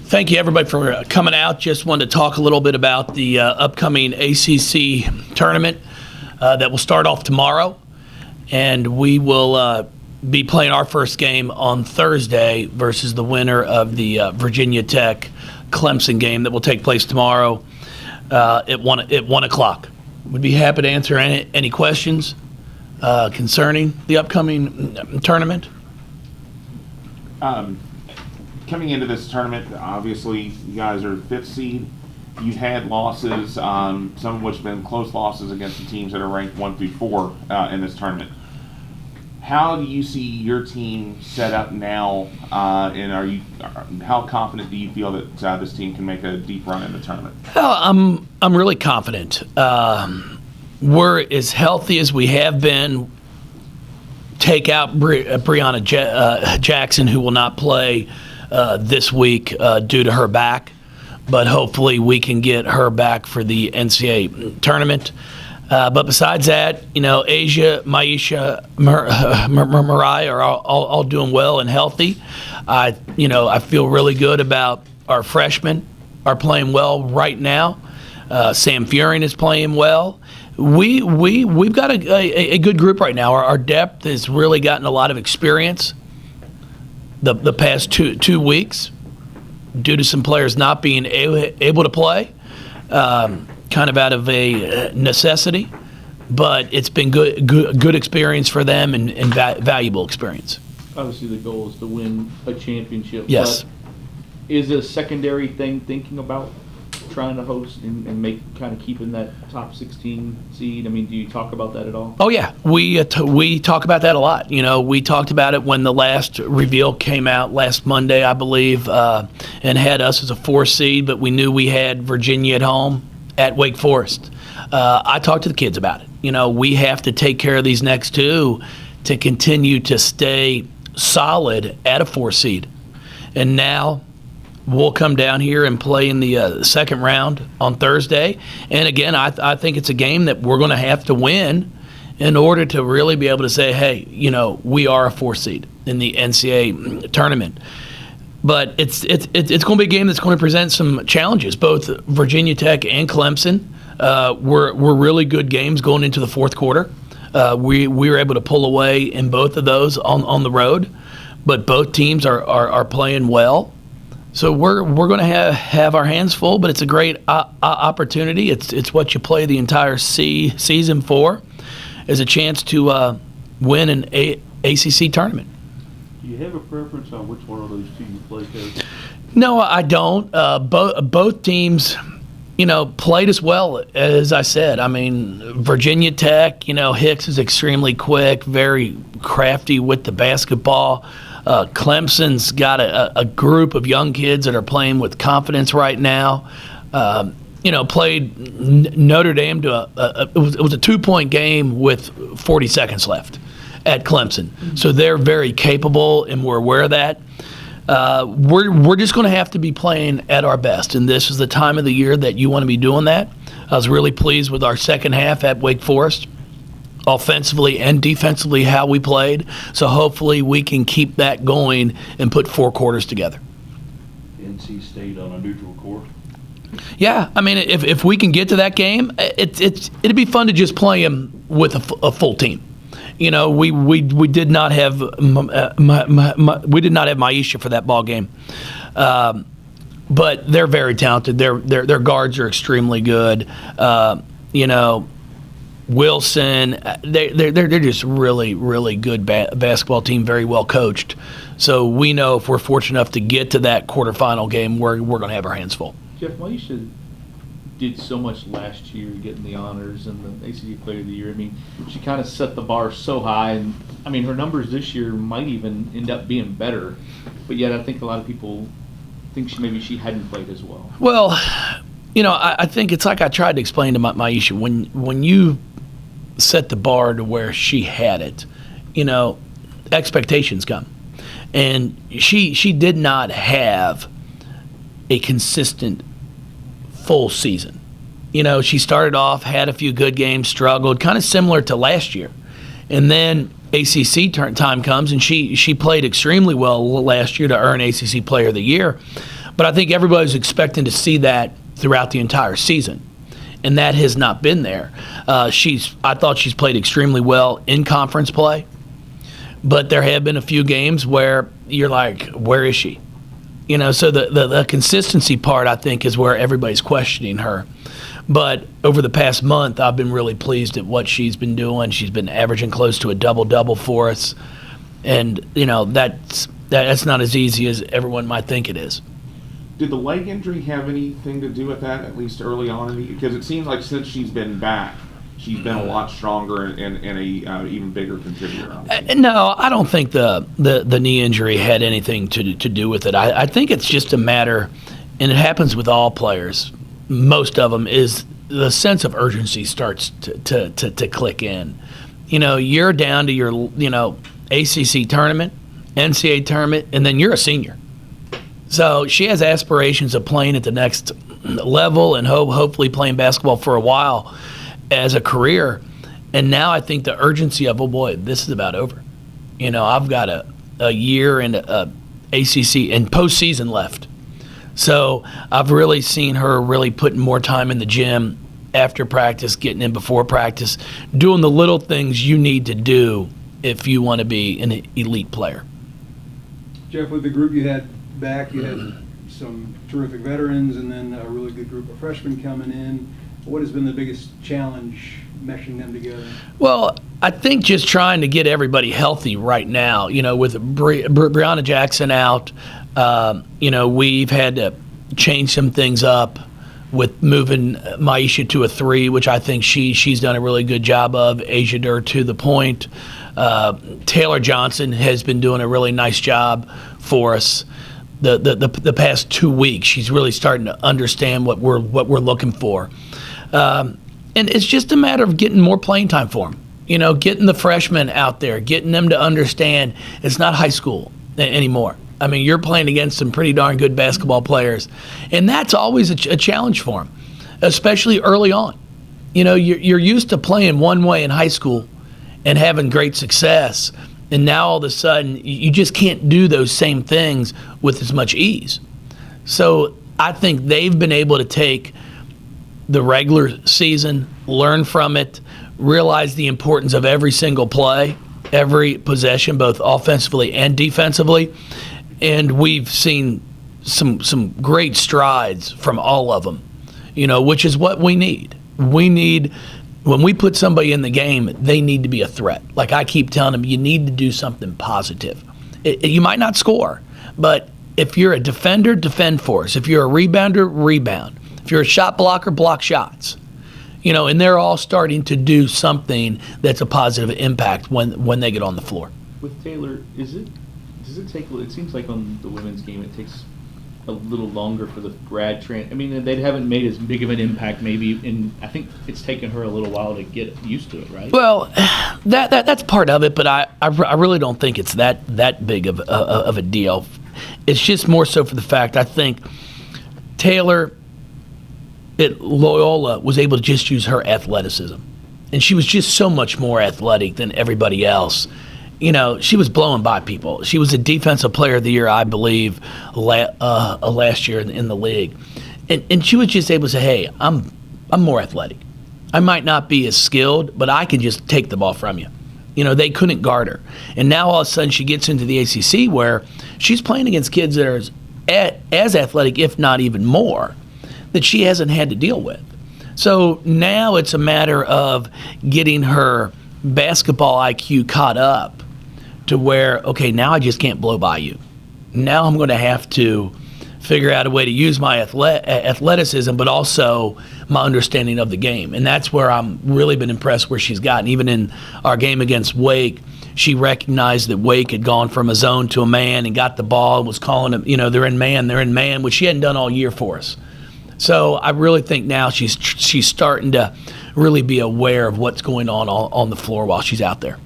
Thank you, everybody, for coming out. Just wanted to talk a little bit about the upcoming ACC tournament that will start off tomorrow. And we will be playing our first game on Thursday versus the winner of the Virginia Tech Clemson game that will take place tomorrow at 1 o'clock. We'd be happy to answer any questions concerning the upcoming tournament. Coming into this tournament, obviously you guys are 5th seed. You've had losses, some of which have been close losses against the teams that are ranked 1 through 4 in this tournament. How do you see your team set up now, and how confident do you feel that this team can make a deep run in the tournament? Well, I'm really confident. We're as healthy as we have been. Take out Breonna Jackson, who will not play this week due to her back, but hopefully we can get her back for the NCAA tournament. But besides that, Asia, Maisha, Mariah are all doing well and healthy. I feel really good about our freshmen are playing well right now. Sam Furing is playing well. We've got a good group right now. Our depth has really gotten a lot of experience the past two weeks due to some players not being able to play, kind of out of a necessity. But it's been good experience for them and valuable experience. Obviously, the goal is to win a championship. Yes. But is it a secondary thing thinking about trying to host and make kind of keeping that top 16 seed? I mean, do you talk about that at all? Oh yeah, we talk about that a lot. We talked about it when the last reveal came out last Monday, I believe, and had us as a 4 seed, but we knew we had Virginia at home at Wake Forest. I talked to the kids about it. We have to take care of these next 2 to continue to stay solid at a 4 seed, and now we'll come down here and play in the second round on Thursday. And again, I think it's a game that we're going to have to win in order to really be able to say, hey, we are a 4 seed in the NCAA tournament. But it's going to be a game that's going to present some challenges. Both Virginia Tech and Clemson were really good games going into the fourth quarter. We were able to pull away in both of those on the road. But both teams are playing well. So we're going to have our hands full, but it's a great opportunity. It's what you play the entire season for, is a chance to win an ACC tournament. Do you have a preference on which one of those 2 you play, Coach? No, I don't. Both teams, played as well as I said. I mean, Virginia Tech, Hicks is extremely quick, very crafty with the basketball. Clemson's got a group of young kids that are playing with confidence right now. Played Notre Dame to it was a 2-point game with 40 seconds left at Clemson. So they're very capable, and we're aware of that. We're just going to have to be playing at our best, and this is the time of the year that you want to be doing that. I was really pleased with our second half at Wake Forest, offensively and defensively, how we played. So hopefully we can keep that going and put 4 quarters together. NC State on a neutral court? Yeah, I mean, if we can get to that game, it'd be fun to just play them with a full team. We did not have Maisha for that ball game, but they're very talented. Their guards are extremely good. Wilson, they're just really good basketball team, very well coached. So we know if we're fortunate enough to get to that quarterfinal game, we're going to have our hands full. Jeff, Maisha did so much last year, getting the honors and the ACC Player of the Year. I mean, she kind of set the bar so high, and I mean, her numbers this year might even end up being better. But yet, I think a lot of people think she hadn't played as well. Well, I think it's like I tried to explain to Maisha, when you set the bar to where she had it, expectations come. And she did not have a consistent full season. She started off, had a few good games, struggled, kind of similar to last year. And then ACC time comes, and she played extremely well last year to earn ACC Player of the Year. But I think everybody's expecting to see that throughout the entire season, and that has not been there. I thought she's played extremely well in conference play, but there have been a few games where you're like, where is she? So the consistency part, I think, is where everybody's questioning her. But over the past month, I've been really pleased at what she's been doing. She's been averaging close to a double-double for us. And, that's not as easy as everyone might think it is. Did the leg injury have anything to do with that, at least early on? Because it seems like since she's been back, she's been a lot stronger and a even bigger contributor. No, I don't think the knee injury had anything to do with it. I think it's just a matter, and it happens with all players, most of them, is the sense of urgency starts to click in. You're down to your, ACC tournament, NCAA tournament, and then you're a senior. So she has aspirations of playing at the next level and hopefully playing basketball for a while as a career. And now I think the urgency of, oh boy, this is about over. I've got a year and a ACC and postseason left. So I've really seen her really putting more time in the gym after practice, getting in before practice, doing the little things you need to do if you want to be an elite player. Jeff, with the group you had back, you had some terrific veterans and then a really good group of freshmen coming in. What has been the biggest challenge meshing them together? Well, I think just trying to get everybody healthy right now. With Brianna Jackson out, we've had to change some things up with moving Maisha to a 3, which I think she's done a really good job of. Asia Dur to the point. Taylor Johnson has been doing a really nice job for us. The past 2 weeks, she's really starting to understand what we're looking for. And it's just a matter of getting more playing time for them. Getting the freshmen out there, getting them to understand it's not high school anymore. I mean, you're playing against some pretty darn good basketball players, and that's always a challenge for them, especially early on. You're used to playing one way in high school and having great success, and now all of a sudden you just can't do those same things with as much ease. So I think they've been able to take the regular season, learn from it, realize the importance of every single play, every possession, both offensively and defensively. And we've seen some great strides from all of them, which is what we need. When we put somebody in the game, they need to be a threat. Like I keep telling them, you need to do something positive. You might not score, but if you're a defender, defend for us. If you're a rebounder, rebound. If you're a shot blocker, block shots. And they're all starting to do something that's a positive impact when they get on the floor. With Taylor, does it take? It seems like on the women's game, it takes a little longer for the grad I mean, they haven't made as big of an impact maybe, and I think it's taken her a little while to get used to it, right? Well, that's part of it, but I really don't think it's that big of a deal. It's just more so for the fact I think Taylor at Loyola was able to just use her athleticism, and she was just so much more athletic than everybody else. She was blowing by people. She was a defensive player of the year, I believe, last year in the league. And she was just able to say, hey, I'm more athletic. I might not be as skilled, but I can just take the ball from you. They couldn't guard her. And now all of a sudden she gets into the ACC where she's playing against kids that are as athletic, if not even more, that she hasn't had to deal with. So now it's a matter of getting her basketball IQ caught up to where, okay, now I just can't blow by you. Now I'm going to have to figure out a way to use my athleticism, but also my understanding of the game. And that's where I'm really been impressed where she's gotten. Even in our game against Wake, she recognized that Wake had gone from a zone to a man and got the ball and was calling them, they're in man, which she hadn't done all year for us. So I really think now she's starting to really be aware of what's going on the floor while she's out there.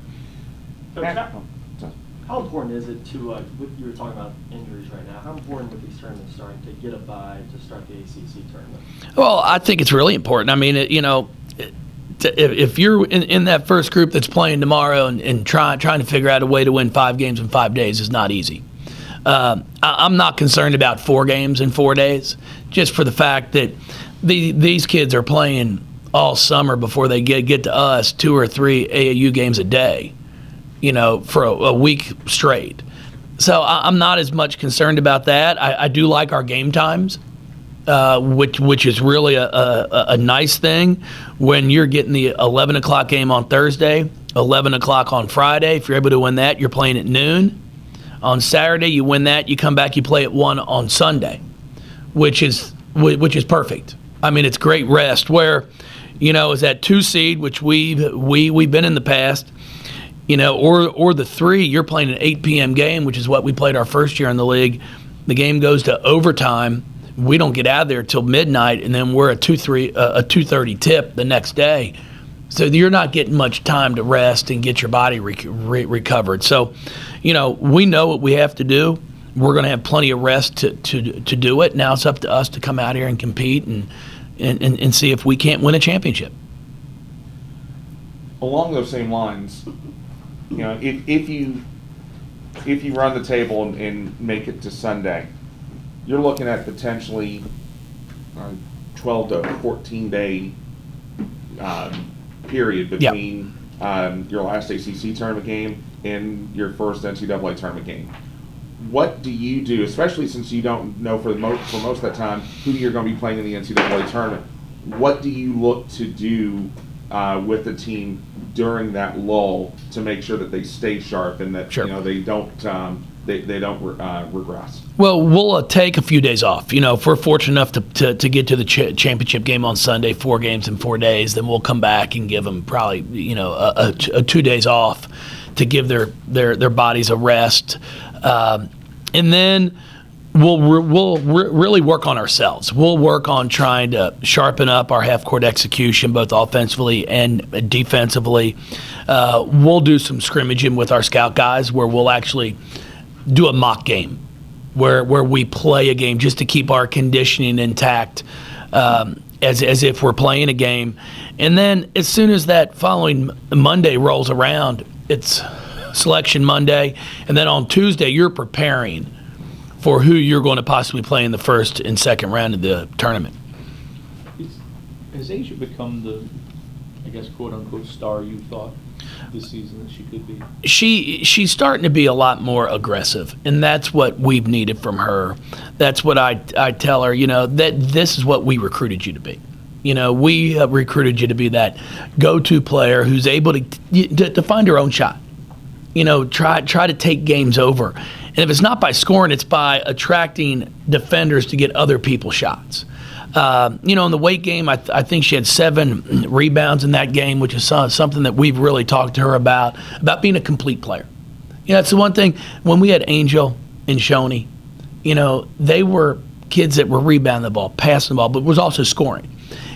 How important is it to, you were talking about injuries right now, how important with these tournaments starting to get a bye to start the ACC tournament? Well, I think it's really important. I mean, if you're in that first group that's playing tomorrow and trying to figure out a way to win 5 games in 5 days is not easy. I'm not concerned about 4 games in 4 days, just for the fact that these kids are playing all summer before they get to us 2 or 3 AAU games a day, for a week straight. So I'm not as much concerned about that. I do like our game times, which is really a nice thing when you're getting the 11 o'clock game on Thursday, 11 o'clock on Friday. If you're able to win that, you're playing at noon. On Saturday, you win that, you come back, you play at 1 on Sunday, which is perfect. I mean, it's great rest. Where, is that 2 seed, which we've been in the past, or the 3, you're playing an 8 p.m. game, which is what we played our first year in the league. The game goes to overtime. We don't get out of there till midnight, and then we're a 2:30 tip the next day. So you're not getting much time to rest and get your body recovered. So, we know what we have to do. We're going to have plenty of rest to do it. Now it's up to us to come out here and compete and see if we can't win a championship. Along those same lines, if you run the table and make it to Sunday, you're looking at potentially 12 to 14 day period between your last ACC tournament game and your first NCAA tournament game. What do you do, especially since you don't know for most of that time who you're going to be playing in the NCAA tournament? What do you look to do with the team during that lull to make sure that they stay sharp and that they don't regress? Well, we'll take a few days off. If we're fortunate enough to get to the championship game on Sunday, 4 games in 4 days, then we'll come back and give them probably a 2 days off to give their bodies a rest, and then we'll really work on ourselves. We'll work on trying to sharpen up our half-court execution, both offensively and defensively. We'll do some scrimmaging with our scout guys where we'll actually do a mock game where we play a game just to keep our conditioning intact, as if we're playing a game. And then as soon as that following Monday rolls around, it's Selection Monday, and then on Tuesday you're preparing for who you're going to possibly play in the first and second round of the tournament. Has Asia become the, quote-unquote star you thought this season that she could be? She's starting to be a lot more aggressive, and that's what we've needed from her. That's what I tell her, that this is what we recruited you to be. We recruited you to be that go-to player who's able to find her own shot. Try to take games over. And if it's not by scoring, it's by attracting defenders to get other people's shots. In the weight game, I think she had 7 rebounds in that game, which is something that we've really talked to her about being a complete player. It's the one thing, when we had Angel and Shoney, they were kids that were rebounding the ball, passing the ball, but was also scoring.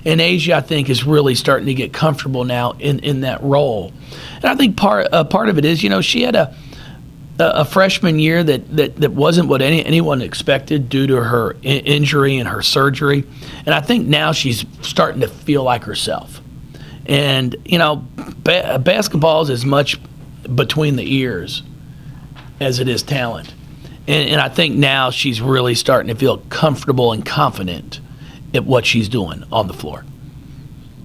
And Asia, I think, is really starting to get comfortable now in that role. And I think part of it is, she had a freshman year that wasn't what anyone expected due to her injury and her surgery. And I think now she's starting to feel like herself. And, basketball is as much between the ears as it is talent. And I think now she's really starting to feel comfortable and confident at what she's doing on the floor.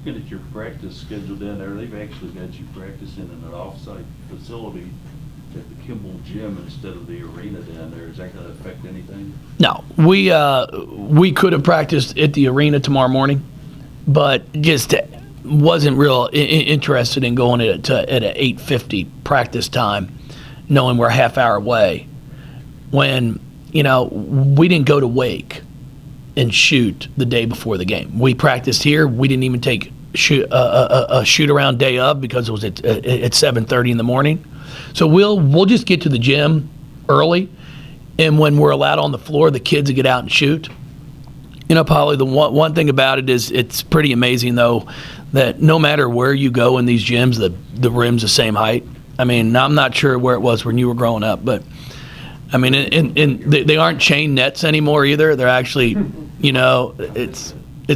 Looking at your practice schedule down there, they've actually got you practicing in an off-site facility at the Kimball Gym instead of the arena down there. Is that going to affect anything? No, we could have practiced at the arena tomorrow morning, but just wasn't real interested in going at an 8:50 practice time, knowing we're a half hour away. When we didn't go to Wake and shoot the day before the game. We practiced here. We didn't even take a shoot around day of because it was at 7:30 in the morning. So we'll just get to the gym early, and when we're allowed on the floor, the kids will get out and shoot. Polly, the one thing about it is it's pretty amazing though that no matter where you go in these gyms, the rim's the same height. I mean, I'm not sure where it was when you were growing up, but I mean, they aren't chain nets anymore either. They're actually, it's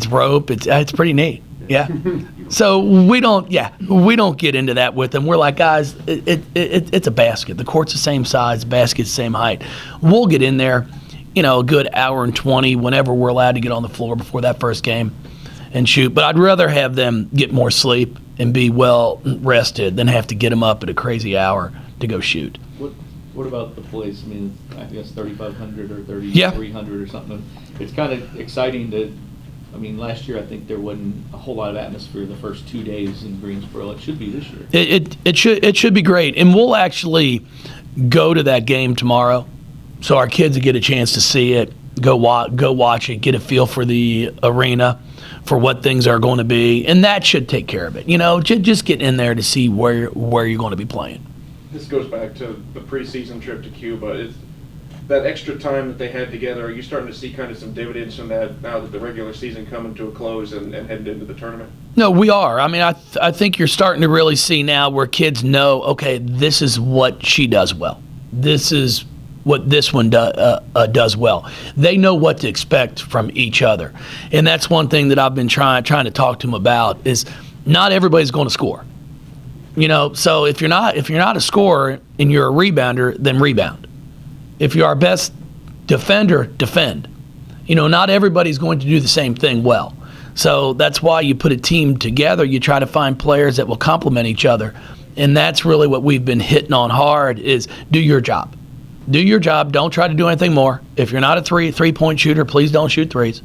rope. It's pretty neat. Yeah. So we don't get into that with them. We're like, guys, it's a basket. The court's the same size, the basket's the same height. We'll get in there, a good hour and 20 whenever we're allowed to get on the floor before that first game and shoot. But I'd rather have them get more sleep and be well rested than have to get them up at a crazy hour to go shoot. What about the place? I mean, I guess 3,500 or 3,300 or something. It's kind of exciting last year I think there wasn't a whole lot of atmosphere the first 2 days in Greensboro. It should be this year. It should be great, and we'll actually go to that game tomorrow, so our kids will get a chance to see it, go watch it, get a feel for the arena, for what things are going to be, and that should take care of it. Just get in there to see where you're going to be playing. This goes back to the preseason trip to Cuba. Is that extra time that they had together, are you starting to see kind of some dividends from that now that the regular season coming to a close and heading into the tournament? No, we are. I mean, I think you're starting to really see now where kids know, okay, this is what she does well. This is what this one does well. They know what to expect from each other. And that's one thing that I've been trying to talk to them about is not everybody's going to score. So if you're not a scorer and you're a rebounder, then rebound. If you're our best defender, defend. Not everybody's going to do the same thing well. So that's why you put a team together. You try to find players that will complement each other. And that's really what we've been hitting on hard is do your job. Do your job. Don't try to do anything more. If you're not a three-point shooter, please don't shoot threes.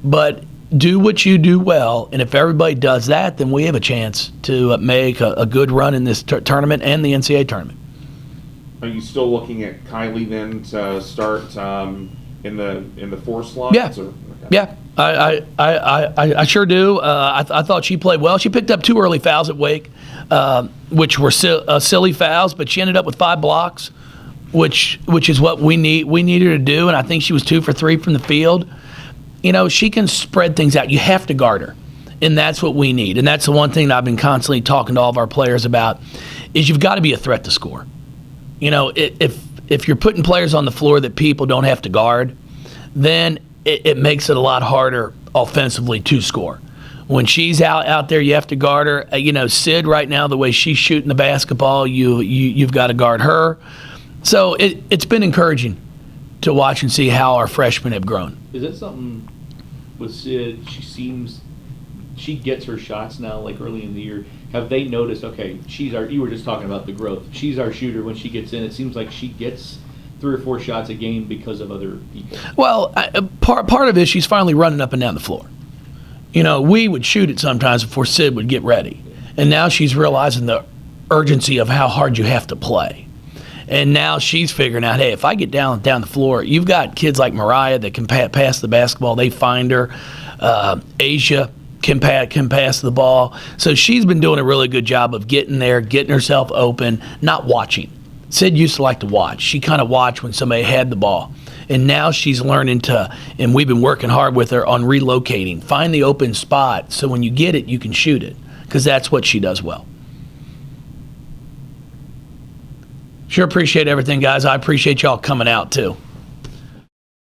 But do what you do well, and if everybody does that, then we have a chance to make a good run in this tournament and the NCAA tournament. Are you still looking at Kylie then to start in the 4 slots? Yeah. Yeah, I sure do. I thought she played well. She picked up 2 early fouls at Wake, which were silly fouls, but she ended up with 5 blocks, which is what we needed her to do, and I think she was 2 for 3 from the field. She can spread things out. You have to guard her, and that's what we need. And that's the one thing that I've been constantly talking to all of our players about is you've got to be a threat to score. If you're putting players on the floor that people don't have to guard, then it makes it a lot harder offensively to score. When she's out there, you have to guard her. Sid right now, the way she's shooting the basketball, you've got to guard her. So it's been encouraging to watch and see how our freshmen have grown. Is that something with Sid? She gets her shots now, like early in the year. Have they noticed, okay, you were just talking about the growth. She's our shooter when she gets in. It seems like she gets 3 or 4 shots a game because of other people. Well, part of it, she's finally running up and down the floor. We would shoot it sometimes before Sid would get ready. And now she's realizing the urgency of how hard you have to play. And now she's figuring out, hey, if I get down the floor, you've got kids like Mariah that can pass the basketball. They find her. Asia can pass the ball. So she's been doing a really good job of getting there, getting herself open, not watching. Sid used to like to watch. She kind of watched when somebody had the ball. And now she's learning and we've been working hard with her on relocating. Find the open spot so when you get it, you can shoot it because that's what she does well. Sure appreciate everything, guys. I appreciate y'all coming out, too.